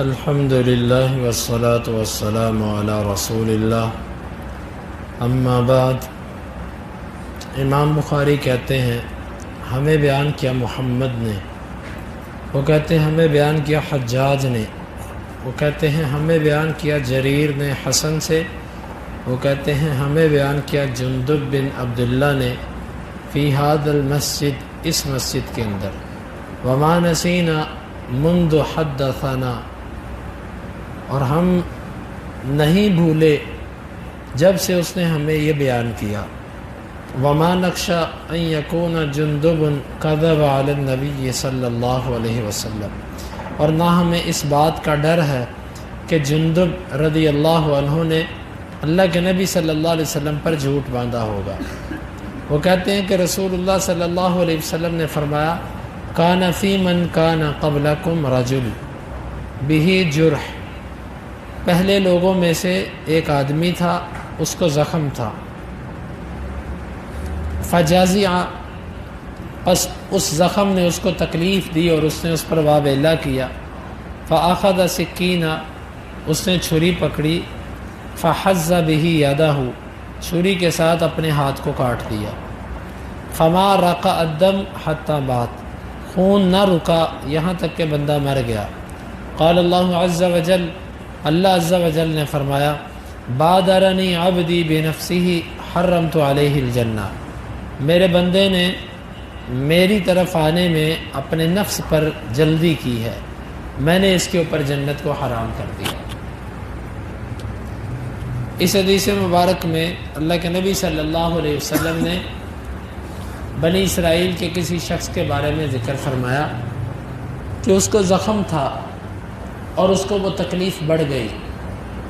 الحمد للہ والصلاة والسلام علی رسول اللہ اما بعد۔ امام بخاری کہتے ہیں ہمیں بیان کیا محمد نے، وہ کہتے ہیں ہمیں بیان کیا حجاج نے، وہ کہتے ہیں ہمیں بیان کیا جریر نے حسن سے، وہ کہتے ہیں ہمیں بیان کیا جندب بن عبداللہ نے فی ھذا المسجد، اس مسجد کے اندر، وما نسینا منذ حدثنا، اور ہم نہیں بھولے جب سے اس نے ہمیں یہ بیان کیا، وما نخشى ان يكون جندب كذب على النبي صلی اللہ علیہ وسلم، اور نہ ہمیں اس بات کا ڈر ہے کہ جندب رضی اللہ عنہ نے اللہ کے نبی صلی اللہ علیہ وسلم پر جھوٹ باندھا ہوگا۔ وہ کہتے ہیں کہ رسول اللہ صلی اللہ علیہ وسلم نے فرمایا کان فی من کان قبلکم رجل بہ جرح، پہلے لوگوں میں سے ایک آدمی تھا، اس کو زخم تھا، فجازع، پس اس زخم نے اس کو تکلیف دی اور اس نے اس پر واویلا کیا، فاخذ سکینہ، اس نے چھری پکڑی، فحز بہ یدہ، چھری کے ساتھ اپنے ہاتھ کو کاٹ دیا، فما رقع الدم حتی مات، خون نہ رکا یہاں تک کہ بندہ مر گیا۔ قال اللہ عز وجل، اللہ عز وجل نے فرمایا بادرنی عبدی بنفسہ حرمت علیہ الجنہ، میرے بندے نے میری طرف آنے میں اپنے نفس پر جلدی کی ہے، میں نے اس کے اوپر جنت کو حرام کر دیا۔ اس حدیث مبارک میں اللہ کے نبی صلی اللہ علیہ وسلم نے بنی اسرائیل کے کسی شخص کے بارے میں ذکر فرمایا کہ اس کو زخم تھا اور اس کو وہ تکلیف بڑھ گئی،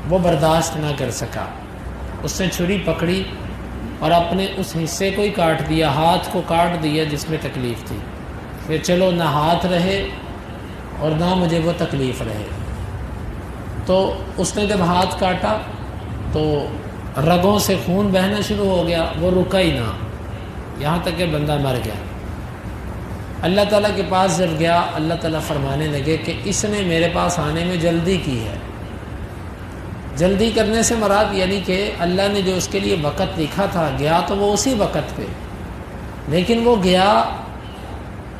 وہ برداشت نہ کر سکا، اس نے چھری پکڑی اور اپنے اس حصے کو ہی کاٹ دیا، ہاتھ کو کاٹ دیا جس میں تکلیف تھی، کہ چلو نہ ہاتھ رہے اور نہ مجھے وہ تکلیف رہے۔ تو اس نے جب ہاتھ کاٹا تو رگوں سے خون بہنا شروع ہو گیا، وہ رکا ہی نہ یہاں تک کہ بندہ مر گیا۔ اللہ تعالیٰ کے پاس جب گیا، اللہ تعالیٰ فرمانے لگے کہ اس نے میرے پاس آنے میں جلدی کی ہے۔ جلدی کرنے سے مراد یعنی کہ اللہ نے جو اس کے لیے وقت لکھا تھا، گیا تو وہ اسی وقت پہ، لیکن وہ گیا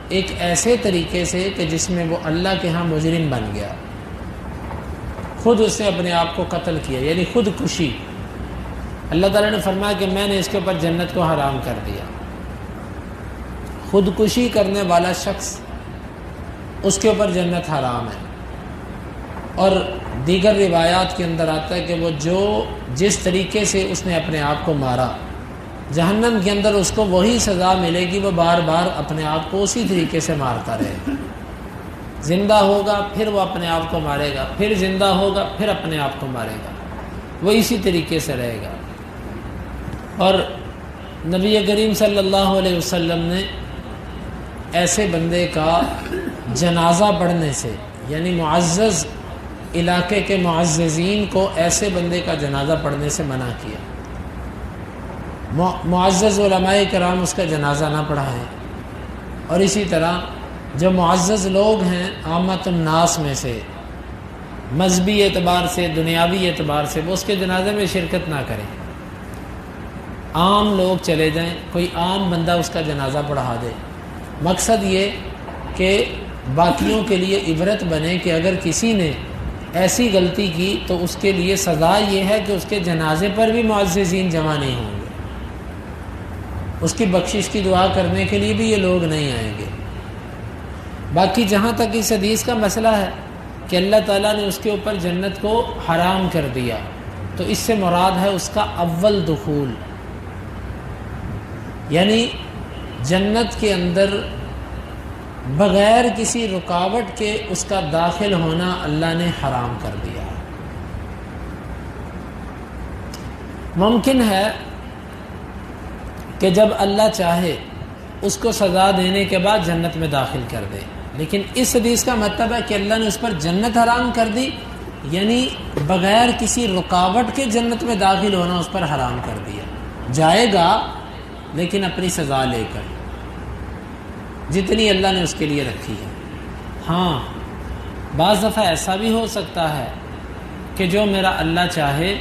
ایک ایسے طریقے سے کہ جس میں وہ اللہ کے ہاں مجرم بن گیا، خود اس نے اپنے آپ کو قتل کیا، یعنی خود کشی۔ اللہ تعالیٰ نے فرمایا کہ میں نے اس کے اوپر جنت کو حرام کر دیا۔ خودکشی کرنے والا شخص، اس کے اوپر جنت حرام ہے۔ اور دیگر روایات کے اندر آتا ہے کہ وہ جس طریقے سے اس نے اپنے آپ کو مارا، جہنم کے اندر اس کو وہی سزا ملے گی، وہ بار بار اپنے آپ کو اسی طریقے سے مارتا رہے گا۔ زندہ ہوگا پھر وہ اپنے آپ کو مارے گا، پھر زندہ ہوگا پھر اپنے آپ کو مارے گا، وہ اسی طریقے سے رہے گا۔ اور نبی کریم صلی اللہ علیہ وسلم نے ایسے بندے کا جنازہ پڑھنے سے، یعنی معزز علاقے کے معززین کو ایسے بندے کا جنازہ پڑھنے سے منع کیا۔ معزز علماء کرام اس کا جنازہ نہ پڑھائیں، اور اسی طرح جو معزز لوگ ہیں عامت الناس میں سے، مذہبی اعتبار سے، دنیاوی اعتبار سے، وہ اس کے جنازے میں شرکت نہ کریں۔ عام لوگ چلے جائیں، کوئی عام بندہ اس کا جنازہ پڑھا دے، مقصد یہ کہ باقیوں کے لیے عبرت بنے کہ اگر کسی نے ایسی غلطی کی تو اس کے لیے سزا یہ ہے کہ اس کے جنازے پر بھی معززین جمع نہیں ہوں گے، اس کی بخشش کی دعا کرنے کے لیے بھی یہ لوگ نہیں آئیں گے۔ باقی جہاں تک اس حدیث کا مسئلہ ہے کہ اللہ تعالیٰ نے اس کے اوپر جنت کو حرام کر دیا، تو اس سے مراد ہے اس کا اول دخول، یعنی جنت کے اندر بغیر کسی رکاوٹ کے اس کا داخل ہونا اللہ نے حرام کر دیا۔ ممکن ہے کہ جب اللہ چاہے اس کو سزا دینے کے بعد جنت میں داخل کر دے، لیکن اس حدیث کا مطلب ہے کہ اللہ نے اس پر جنت حرام کر دی، یعنی بغیر کسی رکاوٹ کے جنت میں داخل ہونا اس پر حرام کر دیا۔ جائے گا لیکن اپنی سزا لے کر، جتنی اللہ نے اس کے لیے رکھی ہے۔ ہاں بعض دفعہ ایسا بھی ہو سکتا ہے کہ جو میرا اللہ چاہے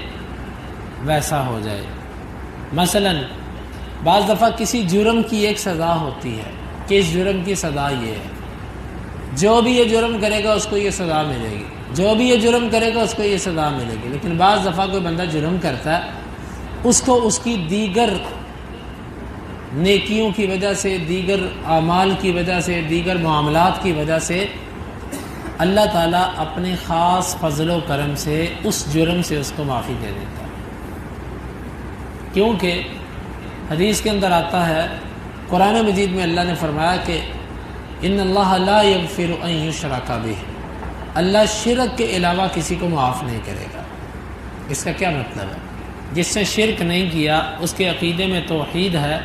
ویسا ہو جائے۔ مثلا بعض دفعہ کسی جرم کی ایک سزا ہوتی ہے کہ اس جرم کی سزا یہ ہے، جو بھی یہ جرم کرے گا اس کو یہ سزا ملے گی، جو بھی یہ جرم کرے گا اس کو یہ سزا ملے گی۔ لیکن بعض دفعہ کوئی بندہ جرم کرتا ہے، اس کو اس کی دیگر نیکیوں کی وجہ سے، دیگر اعمال کی وجہ سے، دیگر معاملات کی وجہ سے اللہ تعالیٰ اپنے خاص فضل و کرم سے اس جرم سے اس کو معافی دے دیتا ہے۔ کیونکہ حدیث کے اندر آتا ہے، قرآن مجید میں اللہ نے فرمایا کہ ان اللہ لا یغفر ان یشرک بہ، اللہ شرک کے علاوہ کسی کو معاف نہیں کرے گا۔ اس کا کیا مطلب ہے؟ جس نے شرک نہیں کیا، اس کے عقیدے میں توحید ہے،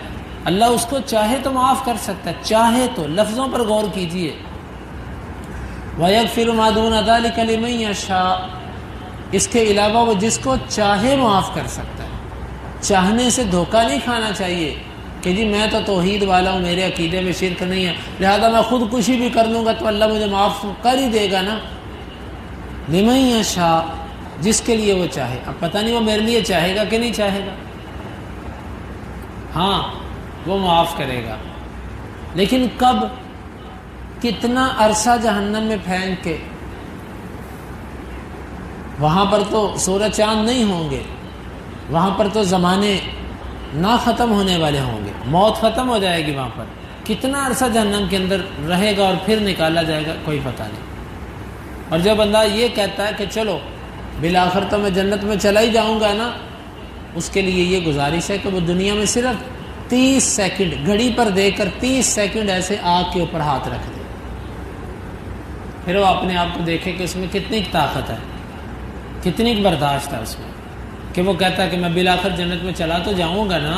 اللہ اس کو چاہے تو معاف کر سکتا ہے، چاہے تو۔ لفظوں پر غور کیجئے، وَيَغْفِرُ مَا دُونَ ذَلِكَ لِمَن يَشَاءُ، اس کے علاوہ وہ جس کو چاہے معاف کر سکتا ہے۔ چاہنے سے دھوکہ نہیں کھانا چاہیے کہ جی میں تو توحید والا ہوں، میرے عقیدے میں شرک نہیں ہے، لہذا میں خودکشی بھی کر لوں گا تو اللہ مجھے معاف کر ہی دے گا نا۔ لِمَن يَشَاءُ، جس کے لیے وہ چاہے۔ اب پتہ نہیں وہ میرے لیے چاہے گا کہ نہیں چاہے گا، ہاں وہ معاف کرے گا، لیکن کب؟ کتنا عرصہ جہنم میں پھینک کے؟ وہاں پر تو سورج چاند نہیں ہوں گے، وہاں پر تو زمانے نہ ختم ہونے والے ہوں گے، موت ختم ہو جائے گی وہاں پر۔ کتنا عرصہ جہنم کے اندر رہے گا اور پھر نکالا جائے گا، کوئی پتہ نہیں۔ اور جو بندہ یہ کہتا ہے کہ چلو بالآخر تو میں جنت میں چلا ہی جاؤں گا نا، اس کے لیے یہ گزارش ہے کہ وہ دنیا میں صرف 30 سیکنڈ گھڑی پر دے کر 30 سیکنڈ ایسے آگ کے اوپر ہاتھ رکھ دے، پھر وہ اپنے آپ کو دیکھے کہ اس میں کتنی طاقت ہے، کتنی برداشت ہے اس میں، کہ وہ کہتا ہے کہ میں بالآخر جنت میں چلا تو جاؤں گا نا۔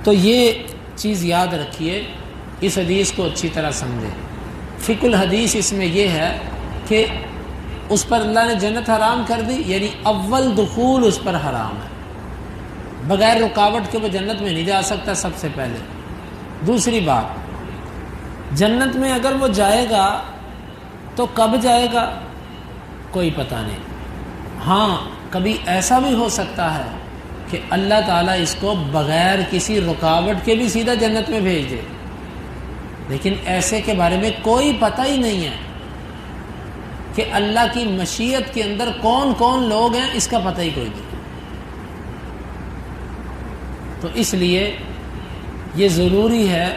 تو یہ چیز یاد رکھیے، اس حدیث کو اچھی طرح سمجھیں۔ فقہ الحدیث اس میں یہ ہے کہ اس پر اللہ نے جنت حرام کر دی، یعنی اول دخول اس پر حرام ہے، بغیر رکاوٹ کے وہ جنت میں نہیں جا سکتا سب سے پہلے۔ دوسری بات، جنت میں اگر وہ جائے گا تو کب جائے گا کوئی پتہ نہیں۔ ہاں کبھی ایسا بھی ہو سکتا ہے کہ اللہ تعالیٰ اس کو بغیر کسی رکاوٹ کے بھی سیدھا جنت میں بھیج دے، لیکن ایسے کے بارے میں کوئی پتہ ہی نہیں ہے کہ اللہ کی مشیت کے اندر کون کون لوگ ہیں، اس کا پتہ ہی کوئی نہیں۔ تو اس لیے یہ ضروری ہے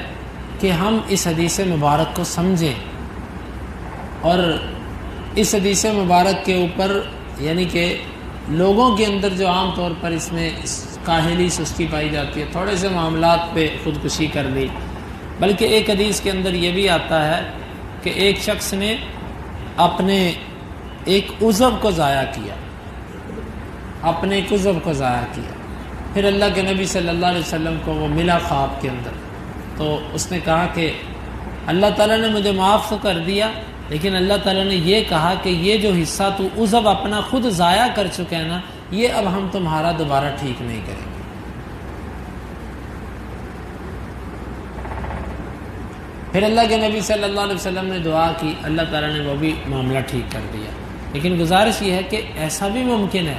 کہ ہم اس حدیث مبارک کو سمجھیں، اور اس حدیث مبارک کے اوپر یعنی کہ لوگوں کے اندر جو عام طور پر اس میں کاہلی سستی پائی جاتی ہے، تھوڑے سے معاملات پہ خودکشی کر لی، بلکہ ایک حدیث کے اندر یہ بھی آتا ہے کہ ایک شخص نے اپنے ایک عضو کو ضائع کیا، اپنے ایک عضو کو ضائع کیا، پھر اللہ کے نبی صلی اللہ علیہ وسلم کو وہ ملا خواب کے اندر، تو اس نے کہا کہ اللہ تعالیٰ نے مجھے معاف تو کر دیا، لیکن اللہ تعالیٰ نے یہ کہا کہ یہ جو حصہ تو عضو اپنا خود ضائع کر چکا ہے نا، یہ اب ہم تمہارا دوبارہ ٹھیک نہیں کریں گے۔ پھر اللہ کے نبی صلی اللہ علیہ وسلم نے دعا کی، اللہ تعالیٰ نے وہ بھی معاملہ ٹھیک کر دیا۔ لیکن گزارش یہ ہے کہ ایسا بھی ممکن ہے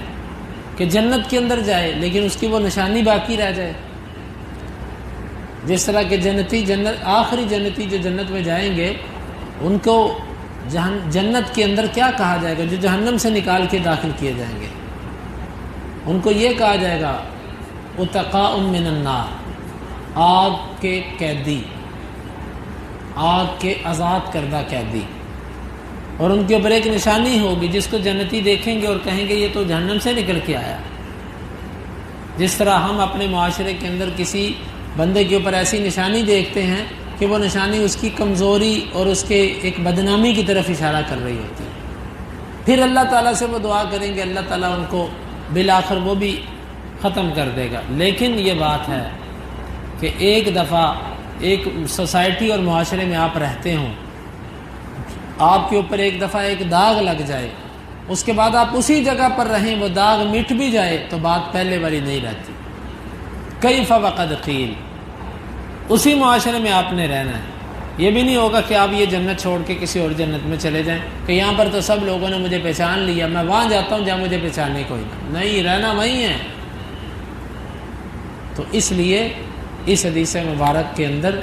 کہ جنت کے اندر جائے لیکن اس کی وہ نشانی باقی رہ جائے، جس طرح کہ آخری جنتی جو جنت میں جائیں گے ان کو جنت کے اندر کیا کہا جائے گا؟ جو جہنم سے نکال کے داخل کیے جائیں گے، ان کو یہ کہا جائے گا اتقاء من النار، آگ کے قیدی، آگ کے آزاد کردہ قیدی، اور ان کے اوپر ایک نشانی ہوگی جس کو جنتی دیکھیں گے اور کہیں گے یہ تو جہنم سے نکل کے آیا۔ جس طرح ہم اپنے معاشرے کے اندر کسی بندے کے اوپر ایسی نشانی دیکھتے ہیں کہ وہ نشانی اس کی کمزوری اور اس کے ایک بدنامی کی طرف اشارہ کر رہی ہوتی ہے، پھر اللہ تعالیٰ سے وہ دعا کریں گے، اللہ تعالیٰ ان کو بالآخر وہ بھی ختم کر دے گا۔ لیکن یہ بات ہے کہ ایک دفعہ ایک سوسائٹی اور معاشرے میں آپ رہتے ہوں، آپ کے اوپر ایک دفعہ ایک داغ لگ جائے، اس کے بعد آپ اسی جگہ پر رہیں، وہ داغ مٹ بھی جائے تو بات پہلے والی نہیں رہتی۔ کیف وقد قیل، اسی معاشرے میں آپ نے رہنا ہے، یہ بھی نہیں ہوگا کہ آپ یہ جنت چھوڑ کے کسی اور جنت میں چلے جائیں کہ یہاں پر تو سب لوگوں نے مجھے پہچان لیا، میں وہاں جاتا ہوں جہاں مجھے پہچانے کوئی نہیں، رہنا وہیں ہے۔ تو اس لیے اس حدیث مبارک کے اندر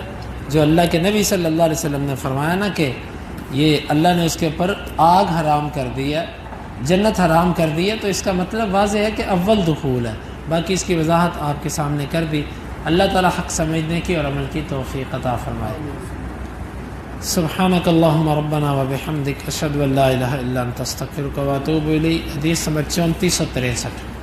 جو اللہ کے نبی صلی اللہ علیہ وسلم نے فرمایا نا کہ یہ اللہ نے اس کے اوپر آگ حرام کر دی ہے، جنت حرام کر دی ہے، تو اس کا مطلب واضح ہے کہ اول دخول ہے۔ باقی اس کی وضاحت آپ کے سامنے کر دی۔ اللہ تعالی حق سمجھنے کی اور عمل کی توفیق عطا فرمائے۔ سبحانک اللہم ربنا و بحمدک اشہد ان لا الہ الا انت استغفرک و اتوب الیک۔ حدیث نمبر 3463۔